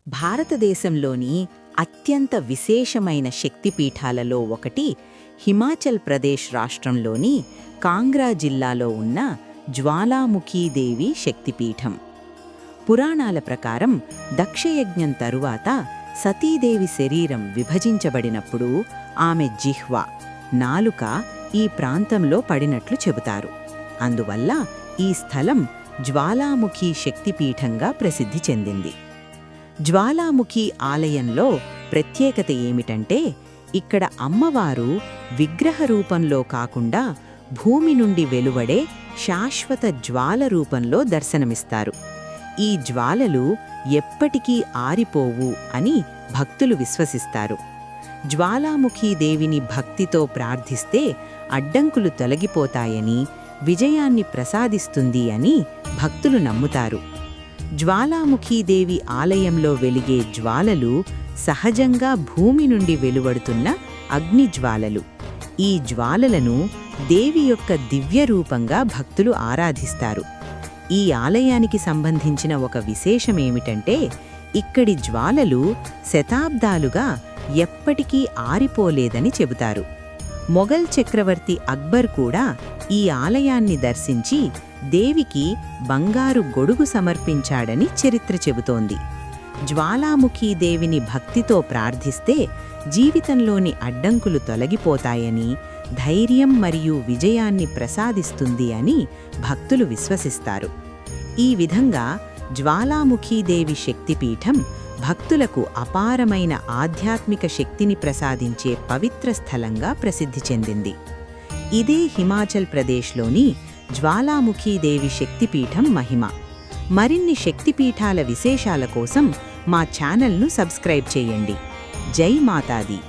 భారతదేశంలోని అత్యంత విశేషమైన శక్తిపీఠాలలో ఒకటి హిమాచల్ ప్రదేశ్ రాష్ట్రంలోని కాంగ్రా జిల్లాలో ఉన్న జ్వాలాముఖీదేవి శక్తిపీఠం. పురాణాల ప్రకారం దక్షయజ్ఞం తరువాత సతీదేవి శరీరం విభజించబడినప్పుడు ఆమె జిహ్వ, నాలుక ఈ ప్రాంతంలో పడినట్లు చెబుతారు. అందువల్ల ఈ స్థలం జ్వాలాముఖి శక్తిపీఠంగా ప్రసిద్ధి చెందింది. జ్వాలాముఖి ఆలయంలో ప్రత్యేకత ఏమిటంటే, ఇక్కడ అమ్మవారు విగ్రహ రూపంలో కాకుండా భూమి నుండి వెలువడే శాశ్వత జ్వాల రూపంలో దర్శనమిస్తారు. ఈ జ్వాలలు ఎప్పటికీ ఆరిపోవు అని భక్తులు విశ్వసిస్తారు. జ్వాలాముఖీదేవిని భక్తితో ప్రార్థిస్తే అడ్డంకులు తొలగిపోతాయని, విజయాన్ని ప్రసాదిస్తుంది అని భక్తులు నమ్ముతారు. జ్వాలాముఖీదేవి ఆలయంలో వెలిగే జ్వాలలు సహజంగా భూమి నుండి వెలువడుతున్న అగ్నిజ్వాలలు. ఈ జ్వాలలను దేవి యొక్క దివ్య రూపంగా భక్తులు ఆరాధిస్తారు. ఈ ఆలయానికి సంబంధించిన ఒక విశేషమేమిటంటే, ఇక్కడి జ్వాలలు శతాబ్దాలుగా ఎప్పటికీ ఆరిపోలేదని చెబుతారు. మొఘల్ చక్రవర్తి అక్బర్ కూడా ఈ ఆలయాన్ని దర్శించి దేవికి బంగారు గొడుగు సమర్పించాడని చరిత్ర చెబుతోంది. జ్వాలాముఖీదేవిని భక్తితో ప్రార్థిస్తే జీవితంలోని అడ్డంకులు తొలగిపోతాయని, ధైర్యం మరియు విజయాన్ని ప్రసాదిస్తుంది అని భక్తులు విశ్వసిస్తారు. ఈ విధంగా జ్వాలాముఖీదేవి శక్తిపీఠం భక్తులకు అపారమైన ఆధ్యాత్మిక శక్తిని ప్రసాదించే పవిత్ర స్థలంగా ప్రసిద్ధి చెందింది. ఇదే హిమాచల్ ప్రదేశ్లోని జ్వాలాముఖీదేవి శక్తిపీఠం మహిమ. మరిన్ని శక్తిపీఠాల విశేషాల కోసం మా ఛానల్ను సబ్స్క్రైబ్ చేయండి. జై మాతాది.